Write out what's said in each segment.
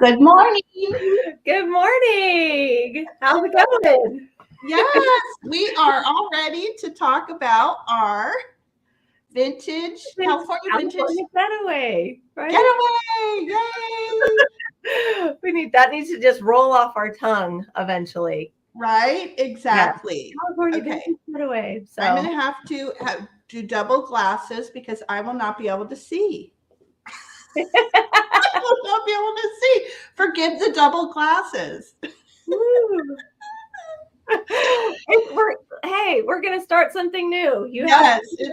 Good morning. Good morning. How's it going? Yes, we are all ready to talk about our California vintage Getaway, right? getaway. Yay! That needs to just roll off our tongue eventually. Right? Exactly. Yes. California vintage getaway. So I'm going to have to do double glasses because I will not be able to see. I will not be able to see. Forgive the double glasses. We're gonna start something new. It's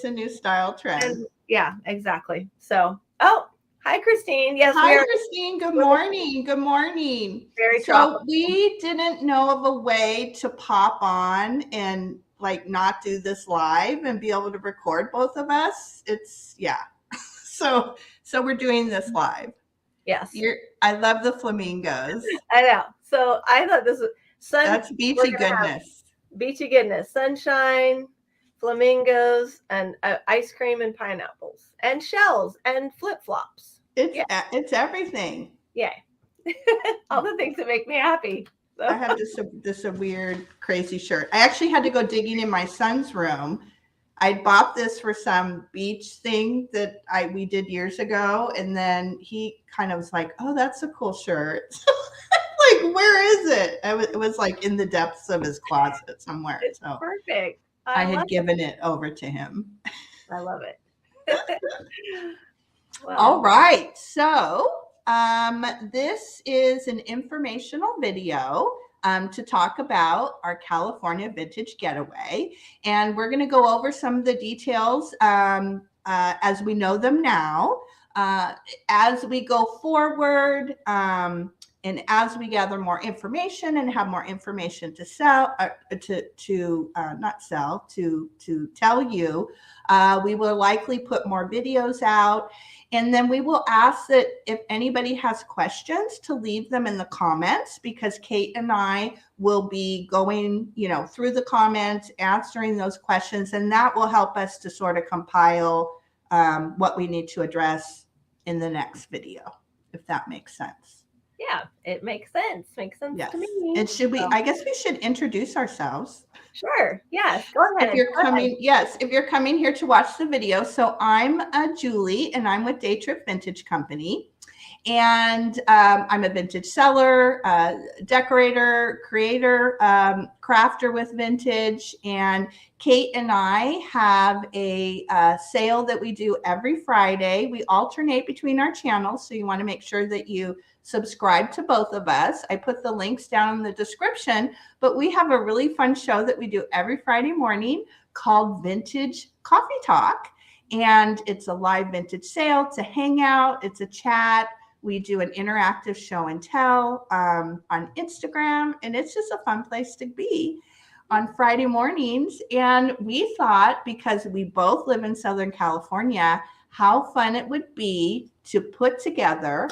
a new style trend. And yeah, exactly. So, hi, Christine. Yes, hi, Christine. Good morning. Good morning. Very tropical. We didn't know of a way to pop on and not do this live and be able to record both of us. So we're doing this live. Yes. I love the flamingos. I know. So I thought this was That's beachy goodness. Beachy goodness. Sunshine, flamingos, and ice cream and pineapples, and shells and flip-flops. It's everything. Yeah. All the things that make me happy. So. I have this weird, crazy shirt. I actually had to go digging in my son's room. I bought this for some beach thing that we did years ago, and then he kind of was like, "Oh, that's a cool shirt." Like, where is it? It was like in the depths of his closet somewhere. It's perfect. I had given it over to him. I love it. Wow. All right. So this is an informational video to talk about our California vintage getaway. And we're going to go over some of the details as we know them now. As we go forward, and as we gather more information and have more information to tell you, we will likely put more videos out. And then we will ask that if anybody has questions to leave them in the comments, because Kate and I will be going, through the comments, answering those questions, and that will help us to sort of compile what we need to address in the next video, if that makes sense. Yeah, it makes sense. Makes sense to me. And I guess we should introduce ourselves. Sure. Yes. Go ahead. If you're coming here to watch the video. So I'm Julie, and I'm with Day Trip Vintage Company. And I'm a vintage seller, decorator, creator, crafter with vintage. And Kate and I have a sale that we do every Friday. We alternate between our channels, so you want to make sure that you subscribe to both of us. I put the links down in the description, but we have a really fun show that we do every Friday morning called Vintage Coffee Talk. And it's a live vintage sale. It's a hangout. It's a chat. We do an interactive show and tell on Instagram, and it's just a fun place to be on Friday mornings. And we thought, because we both live in Southern California, how fun it would be to put together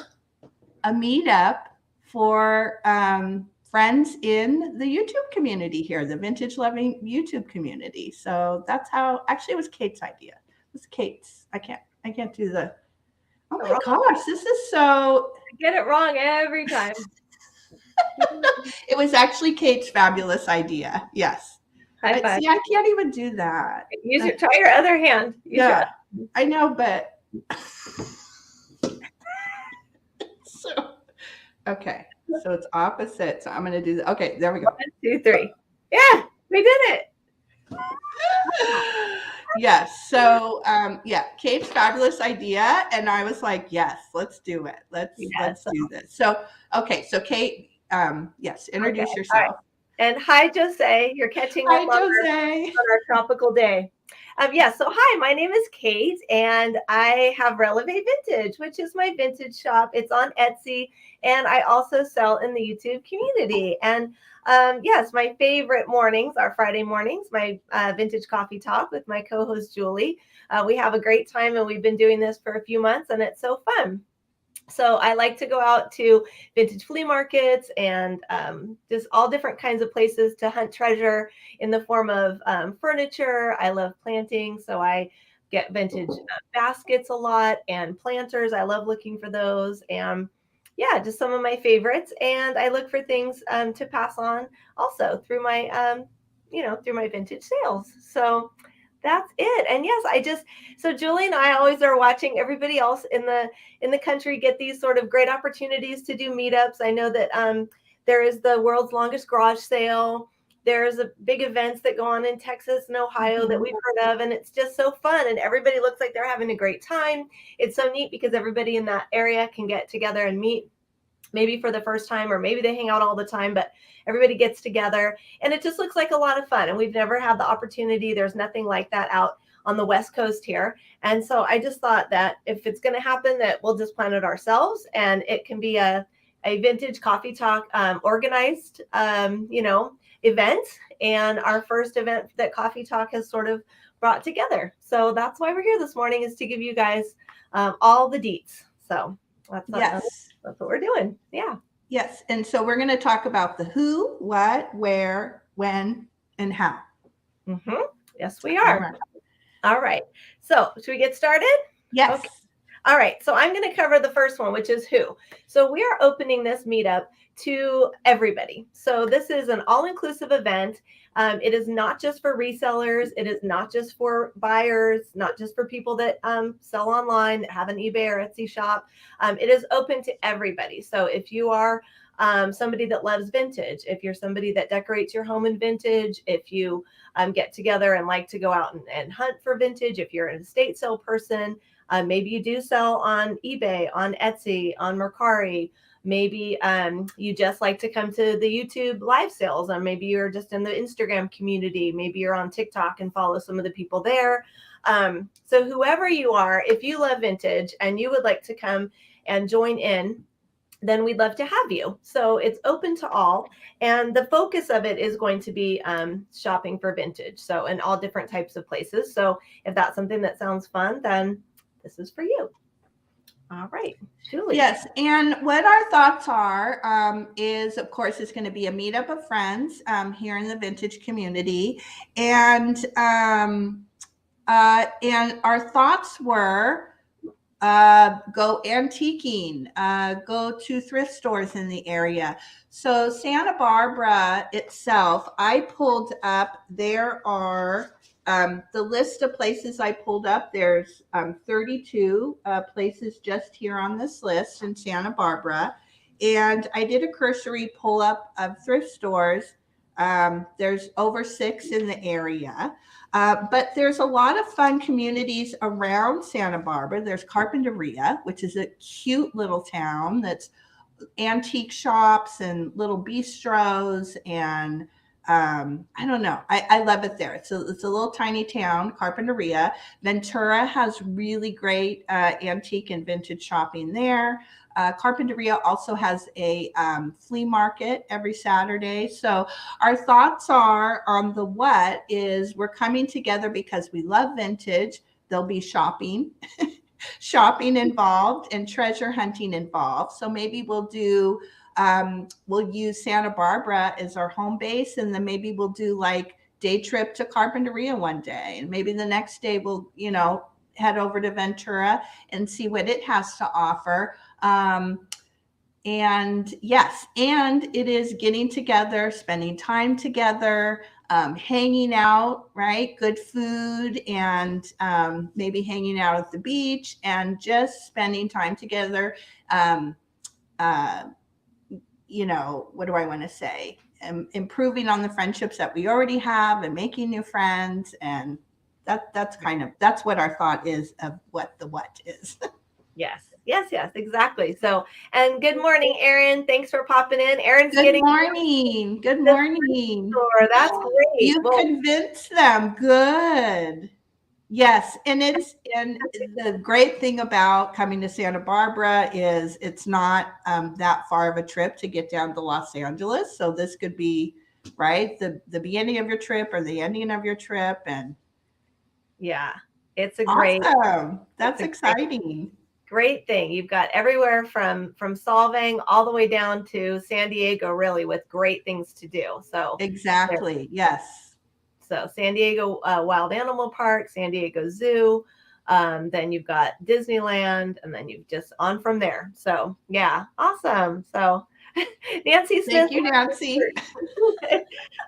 a meetup for friends in the YouTube community here, the Vintage Loving YouTube community. So that's how, actually, it was Kate's idea. It was Kate's. I can't do the, oh my gosh, this is so. I get it wrong every time. It was actually Kate's fabulous idea. Yes. High five. See, I can't even do that. Try your other hand. I know, but. Okay, so it's opposite. So I'm going to do that. Okay, there we go. 1, 2, 3. Yeah, we did it. Yes. So, Kate's fabulous idea. And I was like, yes, let's do it. Let's do this. So, okay. So Kate, introduce yourself. Right. And hi, Jose. You're catching up on our tropical day. So hi, my name is Kate, and I have Releve Vintage, which is my vintage shop. It's on Etsy, and I also sell in the YouTube community. And my favorite mornings are Friday mornings, my vintage coffee talk with my co-host Julie. We have a great time, and we've been doing this for a few months, and it's so fun. So I like to go out to vintage flea markets and just all different kinds of places to hunt treasure in the form of furniture. I love planting, so I get vintage baskets a lot, and planters. I love looking for those. And yeah, just some of my favorites. And I look for things to pass on also through my, through my vintage sales. So that's it. And yes, so Julie and I always are watching everybody else in the country get these sort of great opportunities to do meetups. I know that there is the world's longest garage sale. There's a big events that go on in Texas and Ohio that we've heard of, and it's just so fun, and everybody looks like they're having a great time. It's so neat because everybody in that area can get together and meet, maybe for the first time, or maybe they hang out all the time, but everybody gets together, and it just looks like a lot of fun. And we've never had the opportunity. There's nothing like that out on the West Coast here. And so I just thought that if it's going to happen, that we'll just plan it ourselves, and it can be a vintage coffee talk organized, event, and our first event that Coffee Talk has sort of brought together. So that's why we're here this morning, is to give you guys all the deets. So that's what we're doing. Yeah. Yes. And so we're going to talk about the who, what, where, when, and how. Mm-hmm. Yes, we are. All right. So should we get started? Yes. Okay. All right. So I'm going to cover the first one, which is who. So we are opening this meetup to everybody. So this is an all-inclusive event. It is not just for resellers. It is not just for buyers, not just for people that sell online, that have an eBay or Etsy shop. It is open to everybody. So if you are somebody that loves vintage, if you're somebody that decorates your home in vintage, if you get together and like to go out and hunt for vintage, if you're an estate sale person, maybe you do sell on eBay, on Etsy, on Mercari. Maybe you just like to come to the YouTube live sales, or maybe you're just in the Instagram community. Maybe you're on TikTok and follow some of the people there. So whoever you are, if you love vintage and you would like to come and join in, then we'd love to have you. So it's open to all. And the focus of it is going to be shopping for vintage. So in all different types of places. So if that's something that sounds fun, then this is for you. All right, Julie. Yes, and what our thoughts are is, of course, it's going to be a meetup of friends here in the vintage community, and our thoughts were go antiquing, go to thrift stores in the area. So Santa Barbara itself, I pulled up. There are the list of places I pulled up. There's 32 places just here on this list in Santa Barbara. And I did a cursory pull up of thrift stores. There's over 6 in the area. But there's a lot of fun communities around Santa Barbara. There's Carpinteria, which is a cute little town that's antique shops and little bistros, and I don't know. I love it there. It's a little tiny town, Carpinteria. Ventura has really great antique and vintage shopping there. Carpinteria also has a flea market every Saturday. So our thoughts are on the what is we're coming together because we love vintage. There'll be shopping involved, and treasure hunting involved. So maybe we'll use Santa Barbara as our home base, and then maybe we'll do like day trip to Carpinteria one day, and maybe the next day we'll head over to Ventura and see what it has to offer. And yes, and it is getting together, spending time together, hanging out, right? Good food, and maybe hanging out at the beach and just spending time together. What do I want to say? Improving on the friendships that we already have and making new friends. And that's what our thought is of what the what is. Yes, exactly. So, and good morning, Erin. Thanks for popping in. Erin's Good morning. Good morning. That's great. You convinced them. Good. Yes, and the great thing about coming to Santa Barbara is it's not that far of a trip to get down to Los Angeles. So this could be right the beginning of your trip or the ending of your trip, and yeah, it's a awesome. That's exciting. Great thing. You've got everywhere from Solvang all the way down to San Diego, really, with great things to do. So exactly, yes. So San Diego Wild Animal Park, San Diego Zoo, then you've got Disneyland, and then you've just on from there. So yeah, awesome. So Nancy Smith. Thank you, Nancy.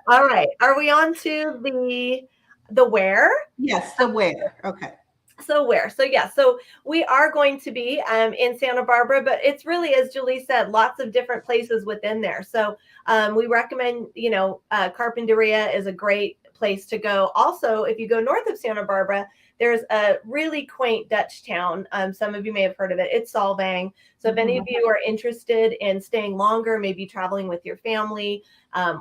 All right. Are we on to the where? Yes, the where. Okay. So where? So yeah, so we are going to be in Santa Barbara, but it's really, as Julie said, lots of different places within there. So we recommend, Carpinteria is a great place to go. Also, if you go north of Santa Barbara, there's a really quaint Dutch town. Some of you may have heard of it. It's Solvang. So if any of you are interested in staying longer, maybe traveling with your family,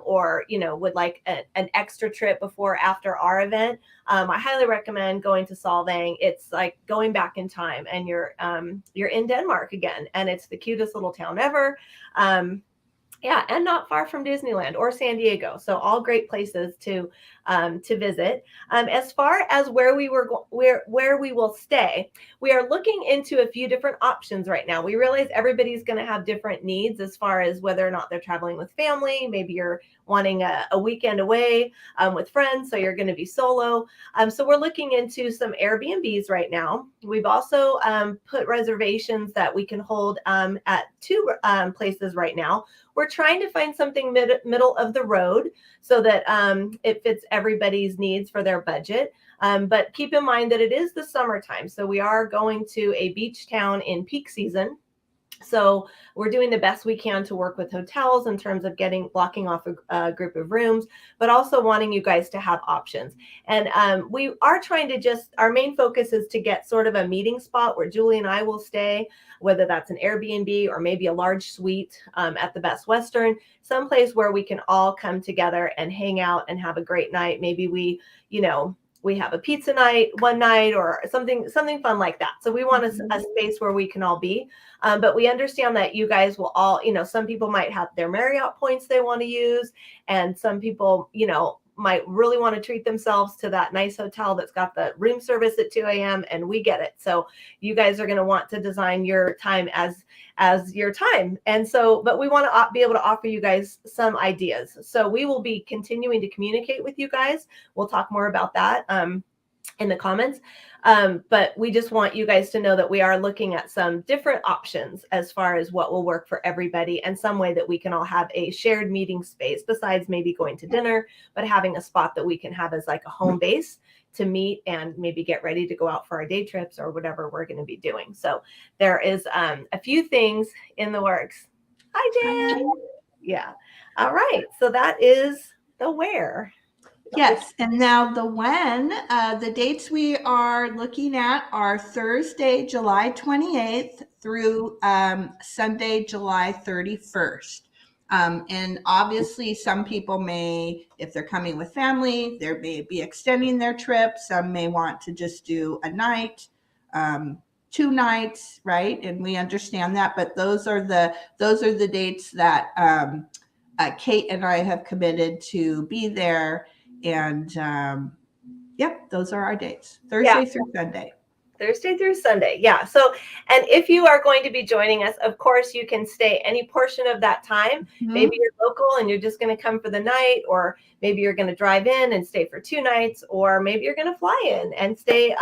or would like an extra trip before or after our event, I highly recommend going to Solvang. It's like going back in time, and you're in Denmark again, and it's the cutest little town ever. Yeah, and not far from Disneyland or San Diego. So all great places to visit. As far as where we will stay, we are looking into a few different options right now. We realize everybody's going to have different needs as far as whether or not they're traveling with family. Maybe you're wanting a weekend away with friends, so you're going to be solo. So we're looking into some Airbnbs right now. We've also put reservations that we can hold at two places right now. We're trying to find something middle of the road so that it fits everybody's needs for their budget. But keep in mind that it is the summertime. So we are going to a beach town in peak season. So we're doing the best we can to work with hotels in terms of blocking off a group of rooms, but also wanting you guys to have options. And we are trying to our main focus is to get sort of a meeting spot where Julie and I will stay, whether that's an Airbnb or maybe a large suite at the Best Western, someplace where we can all come together and hang out and have a great night. Maybe we have a pizza night one night or something fun like that. So we want a space where we can all be. But we understand that you guys will all, some people might have their Marriott points they want to use. And some people, might really want to treat themselves to that nice hotel that's got the room service at 2 a.m. and we get it. So you guys are going to want to design your time as your time. And so, but we want to be able to offer you guys some ideas. So we will be continuing to communicate with you guys. We'll talk more about that in the comments. But we just want you guys to know that we are looking at some different options as far as what will work for everybody, and some way that we can all have a shared meeting space besides maybe going to dinner, but having a spot that we can have as like a home base to meet and maybe get ready to go out for our day trips or whatever we're going to be doing. So there is a few things in the works. Hi, Jan. Yeah. All right. So that is the where. Yes, and now the when. The dates we are looking at are Thursday, July 28th through Sunday, July 31st. And obviously some people may, if they're coming with family, they may be extending their trip. Some may want to just do a night, 2 nights, right? And we understand that, but those are the dates that Kate and I have committed to be there. And yep, those are our dates. Thursday through Sunday. Thursday through Sunday. Yeah. So, and if you are going to be joining us, of course, you can stay any portion of that time. Mm-hmm. Maybe you're local and you're just going to come for the night, or maybe you're going to drive in and stay for 2 nights, or maybe you're going to fly in and stay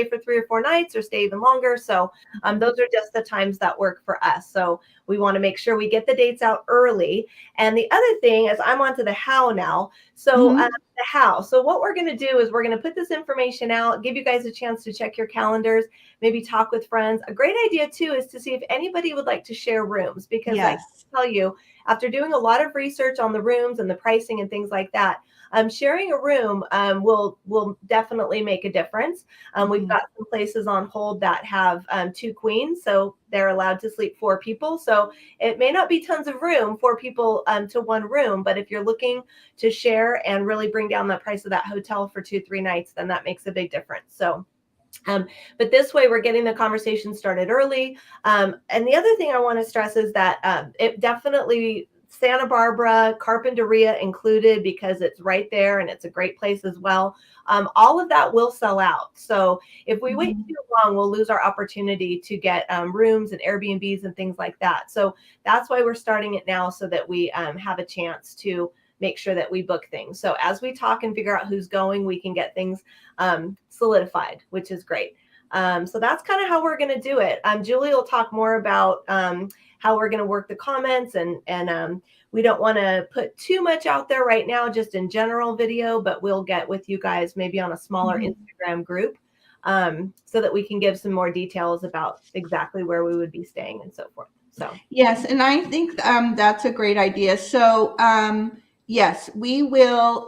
for 3 or 4 nights, or stay even longer. So those are just the times that work for us. So we want to make sure we get the dates out early. And the other thing is, I'm on to the how now. So the how. So what we're going to do is we're going to put this information out, give you guys a chance to check your calendars, maybe talk with friends. A great idea too is to see if anybody would like to share rooms, because I can tell you, after doing a lot of research on the rooms and the pricing and things like that, sharing a room will definitely make a difference. We've got some places on hold that have 2 queens, so they're allowed to sleep 4 people. So it may not be tons of room, 4 people to 1 room, but if you're looking to share and really bring down the price of that hotel for 2-3 nights, then that makes a big difference. So but this way we're getting the conversation started early. And the other thing I want to stress is that it definitely, Santa Barbara, Carpinteria included, because it's right there and it's a great place as well. All of that will sell out. So if we wait too long, we'll lose our opportunity to get rooms and Airbnbs and things like that. So that's why we're starting it now, so that we have a chance to make sure that we book things. So as we talk and figure out who's going, we can get things solidified, which is great. So that's kind of how we're going to do it. Julie will talk more about how we're going to work the comments, and we don't want to put too much out there right now, just in general video, but we'll get with you guys maybe on a smaller Instagram group so that we can give some more details about exactly where we would be staying and so forth. So yes, and I think that's a great idea. So yes, we will.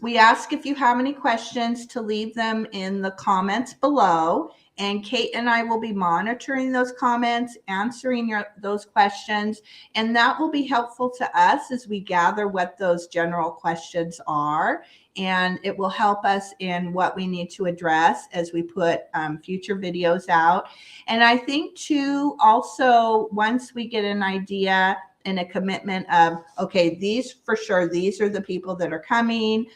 We ask if you have any questions to leave them in the comments below, and Kate and I will be monitoring those comments, answering those questions, and that will be helpful to us as we gather what those general questions are, and it will help us in what we need to address as we put future videos out. And I think too, also, once we get an idea and a commitment of, okay, these for sure, these are the people that are coming,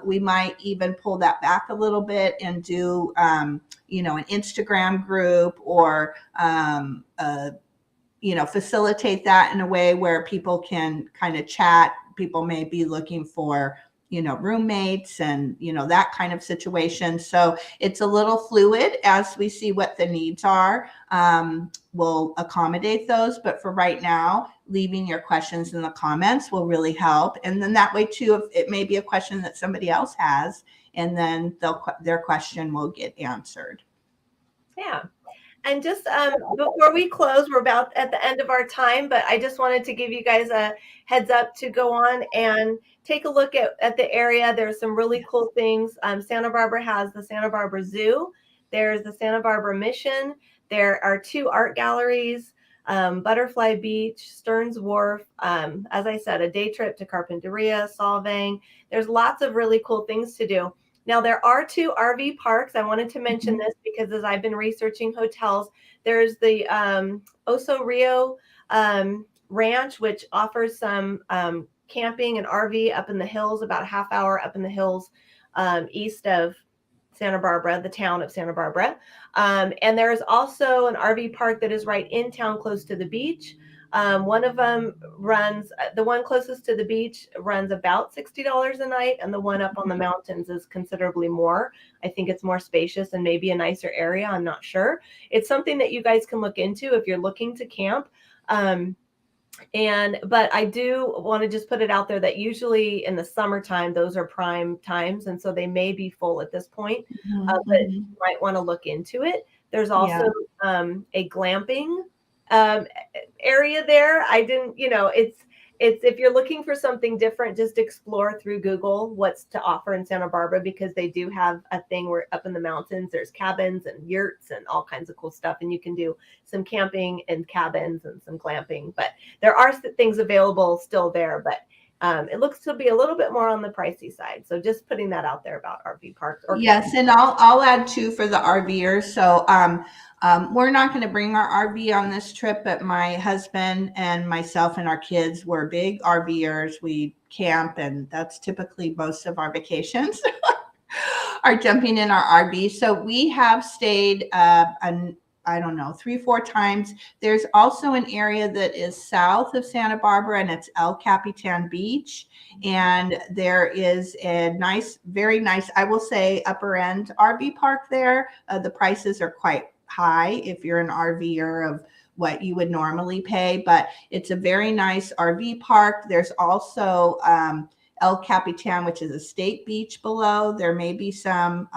we might even pull that back a little bit and do, you know, an Instagram group, or, you know, facilitate that in a way where people can kind of chat. People may be looking for, you know, roommates and, you know, that kind of situation. So it's a little fluid as we see what the needs are. We'll accommodate those, but for right now, leaving your questions in the comments will really help. And then that way too, if it may be a question that somebody else has, and then their question will get answered. Yeah. And just before we close, we're about at the end of our time, but I just wanted to give you guys a heads up to go on and take a look at the area. There's some really cool things. Santa Barbara has the Santa Barbara Zoo. There's the Santa Barbara Mission. There are 2 art galleries, Butterfly Beach, Stearns Wharf. As I said, a day trip to Carpinteria, Solvang. There's lots of really cool things to do. Now, there are 2 RV parks. I wanted to mention this because as I've been researching hotels, there's the Oso Rio Ranch, which offers some camping and RV up in the hills, about a half hour up in the hills east of Santa Barbara, the town of Santa Barbara. And there's also an RV park that is right in town close to the beach. One of them runs, the one closest to the beach runs about $60 a night, and the one up on the mountains is considerably more. I think it's more spacious and maybe a nicer area. I'm not sure. It's something that you guys can look into if you're looking to camp. But I do want to just put it out there that usually in the summertime, those are prime times. And so they may be full at this point, but you might want to look into it. There's also a glamping area there. I didn't, you know, it's if you're looking for something different, just explore through Google what's to offer in Santa Barbara, because they do have a thing where up in the mountains, there's cabins and yurts and all kinds of cool stuff. And you can do some camping and cabins and some glamping, but there are things available still there, but it looks to be a little bit more on the pricey side. So just putting that out there about RV parks. Yes, and I'll add too for the RVers. So we're not going to bring our RV on this trip, but my husband and myself and our kids were big RVers. We camp, and that's typically most of our vacations are jumping in our RV. So we have stayed I don't know, 3-4 times. There's also an area that is south of Santa Barbara, and it's El Capitan Beach. And there is a nice, very nice, I will say, upper end RV park there. The prices are quite high if you're an RVer of what you would normally pay, but it's a very nice RV park. There's also El Capitan, which is a state beach below. There may be some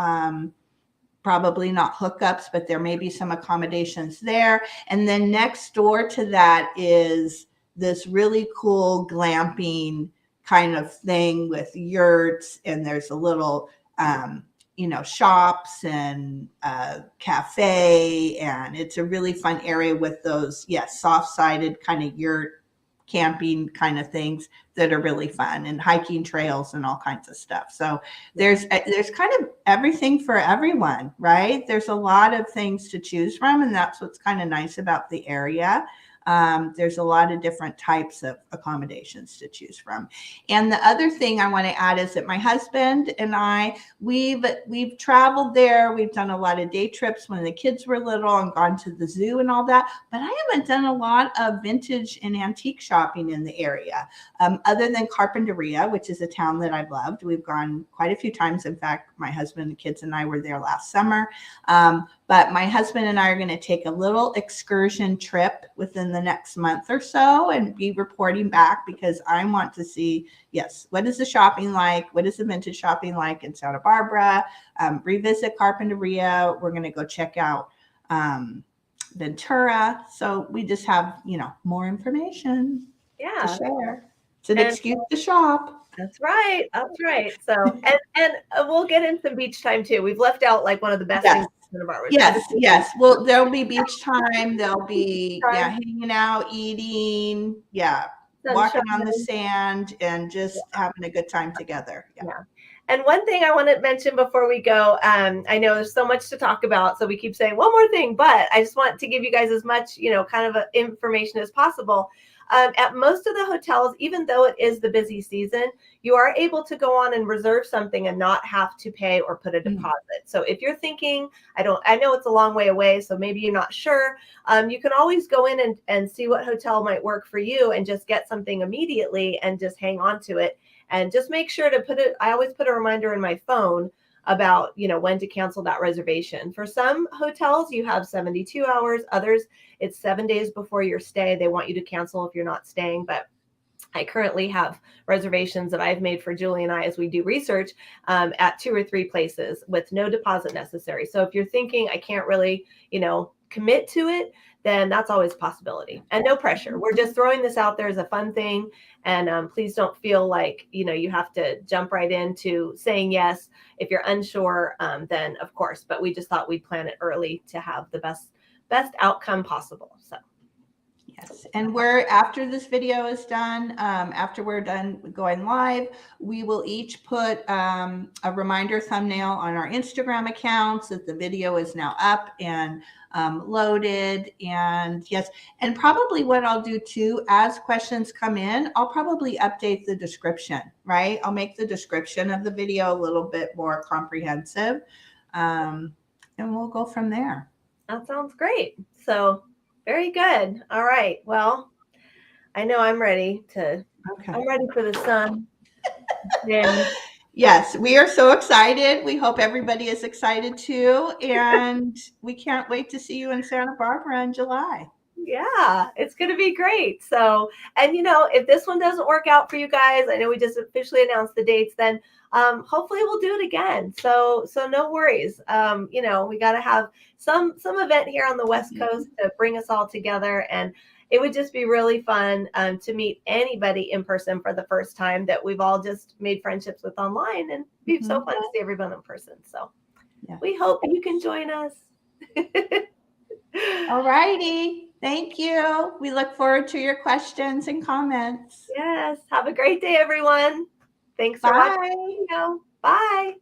probably not hookups, but there may be some accommodations there. And then next door to that is this really cool glamping kind of thing with yurts, and there's a little, you know, shops and cafe, and it's a really fun area with those, soft-sided kind of yurt camping kind of things that are really fun, and hiking trails and all kinds of stuff. So there's kind of everything for everyone, right? There's a lot of things to choose from, and that's what's kind of nice about the area. There's a lot of different types of accommodations to choose from. And the other thing I want to add is that my husband and I, we've traveled there. We've done a lot of day trips when the kids were little and gone to the zoo and all that. But I haven't done a lot of vintage and antique shopping in the area, other than Carpinteria, which is a town that I've loved. We've gone quite a few times. In fact, my husband, the kids, and I were there last summer. But my husband and I are going to take a little excursion trip within the next month or so and be reporting back, because I want to see, yes, what is the shopping like? What is the vintage shopping like in Santa Barbara? Revisit Carpinteria. We're going to go check out Ventura. So we just have, more information to share. It's an excuse to shop. That's right. That's right. So, and we'll get in some beach time too. We've left out like one of the best things in Santa Barbara. Yes. Well, there'll be beach time. There'll be hanging out, eating, walking on the sand, and just having a good time together. Yeah. And one thing I want to mention before we go, I know there's so much to talk about, so we keep saying one more thing, but I just want to give you guys as much, kind of information as possible. At most of the hotels, even though it is the busy season, you are able to go on and reserve something and not have to pay or put a deposit. So if you're thinking, I know it's a long way away, so maybe you're not sure, you can always go in and see what hotel might work for you and just get something immediately and just hang on to it. And just make sure to I always put a reminder in my phone about, when to cancel that reservation. For some hotels, you have 72 hours. Others, it's 7 days before your stay. They want you to cancel if you're not staying. But I currently have reservations that I've made for Julie and I as we do research at 2 or 3 places with no deposit necessary. So if you're thinking, I can't really, commit to it, then that's always a possibility. And no pressure. We're just throwing this out there as a fun thing. And please don't feel like, you have to jump right into saying yes. If you're unsure, then of course, but we just thought we'd plan it early to have the best outcome possible. So. Yes. And after this video is done, after we're done going live, we will each put a reminder thumbnail on our Instagram accounts that the video is now up and loaded. And yes, and probably what I'll do too, as questions come in, I'll probably update the description, right? I'll make the description of the video a little bit more comprehensive, and we'll go from there. That sounds great. So very good. All right. Well, I know I'm ready I'm ready for the sun. Yes, we are so excited. We hope everybody is excited too. And we can't wait to see you in Santa Barbara in July. Yeah, it's going to be great. So, and if this one doesn't work out for you guys, I know we just officially announced the dates, then hopefully we'll do it again. So no worries. We got to have some event here on the West Coast to bring us all together. And it would just be really fun to meet anybody in person for the first time that we've all just made friendships with online, and it'd be so fun to see everyone in person. So we hope you can join us. All righty. Thank you. We look forward to your questions and comments. Yes. Have a great day, everyone. Thanks for watching. Bye.